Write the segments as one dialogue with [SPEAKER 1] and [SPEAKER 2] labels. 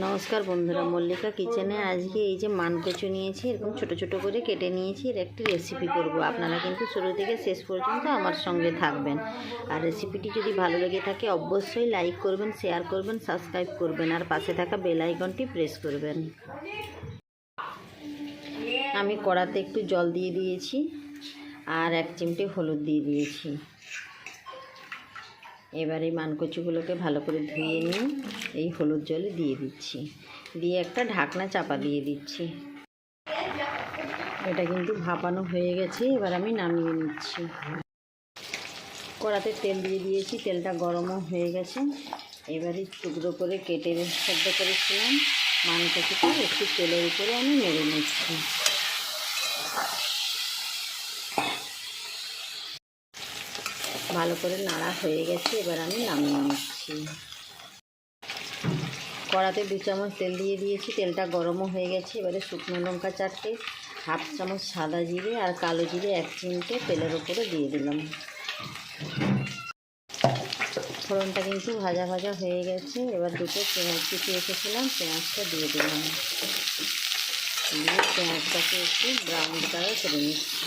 [SPEAKER 1] নমস্কার বন্ধুরা, মল্লিকা কিচেনে আজকে এই যে মানকচু নিয়েছি, এরকম ছোট ছোট করে কেটে নিয়েছি। এর একটি রেসিপি করব। আপনারা কিন্তু শুরু থেকে শেষ পর্যন্ত আমার সঙ্গে থাকবেন। আর রেসিপিটি যদি ভালো লেগে থাকে অবশ্যই লাইক করবেন, শেয়ার করবেন, সাবস্ক্রাইব করবেন আর পাশে থাকা বেল আইকনটি প্রেস করবেন। আমি কড়াতে একটু জল দিয়ে দিয়েছি আর 1 চিমটে হলুদ দিয়ে দিয়েছি। এবার এই মানকচুগুলোকে ভালো করে ধুয়ে নিয়ে এই হলুদ জলে দিয়ে দিচ্ছি, দিয়ে একটা ঢাকনা চাপা দিয়ে দিচ্ছি। এটা কিন্তু ভাপানো হয়ে গেছে, এবার আমি নামিয়ে নিচ্ছি। কড়াতে তেল দিয়ে দিয়েছি, তেলটা গরমও হয়ে গেছে। এবারে টুকরো করে কেটে সেদ্ধ করেছিলাম মানকচুটা একটু তেলের উপরে আমি নেড়ে নিচ্ছি। ভালো করে নাড়া হয়ে গেছে, এবার আমি নামিয়ে নিচ্ছি। কড়াতে 2 চামচ তেল দিয়ে দিয়েছি, তেলটা গরমও হয়ে গেছে। এবারে শুকনো লঙ্কা 4টে, 1/2 চামচ সাদা জিরে আর কালো জিরে 1 চিমটে তেলের উপরে দিয়ে দিলাম। ফোড়নটা কিন্তু ভাজা ভাজা হয়ে গেছে। এবার দুটো পেঁয়াজ কুচি রেখেছিলাম, পেঁয়াজটা দিয়ে দিলাম। দিয়ে পেঁয়াজটাকে একটু ব্রাউন কালার করে নিচ্ছি।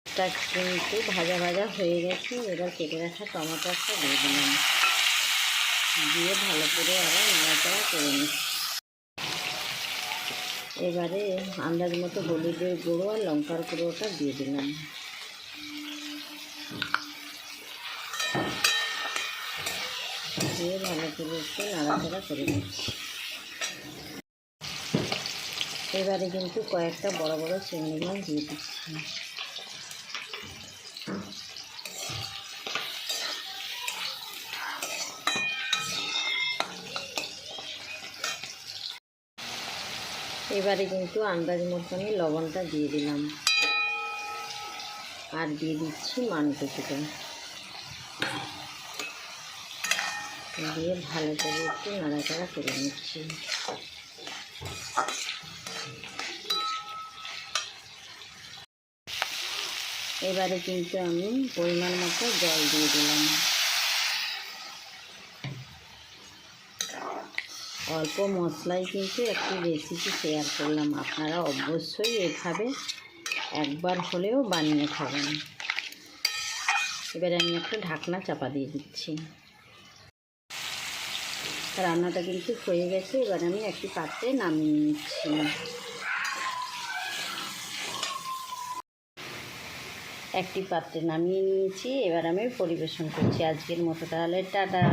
[SPEAKER 1] তা কিন্তু ভাজা ভাজা হয়ে গেছে। এবার কেটে রাখা টমেটোটা দিয়ে দিলাম, দিয়ে ভালো করে আবার নাড়াচাড়া করে নিচ্ছি। এবারে আন্দাজ মতো হলুদের গুঁড়ো আর লঙ্কার গুঁড়োটা দিয়ে দিলাম। দিয়ে ভালো করে একটু নাড়াচাড়া করে নিচ্ছি। এবারে কিন্তু কয়েকটা বড় বড় চিংড়ি মাছ দিয়ে দিচ্ছি। এবারে কিন্তু আন্দাজ মতনই লবণটা দিয়ে দিলাম আর দিয়ে দিচ্ছি মানকচুটা, দিয়ে ভালো করে একটু নাড়াচাড়া করে নিচ্ছি। এবারে কিন্তু আমি পরিমাণ মতো জল দিয়ে দিলাম। অল্প মশলায় কিন্তু একটি রেসিপি শেয়ার করলাম, আপনারা অবশ্যই এভাবে একবার হলেও বানিয়ে খাবেন। এবারে আমি একটা ঢাকনা চাপা দিয়ে দিচ্ছি। রান্নাটা কিন্তু হয়ে গেছে। এবার আমি একটি পাত্রে নামিয়ে নিচ্ছি। একটি পাত্রে নামিয়ে নিয়েছি, এবার আমি পরিবেশন করছি। আজকের মতো তাহলে টাটা।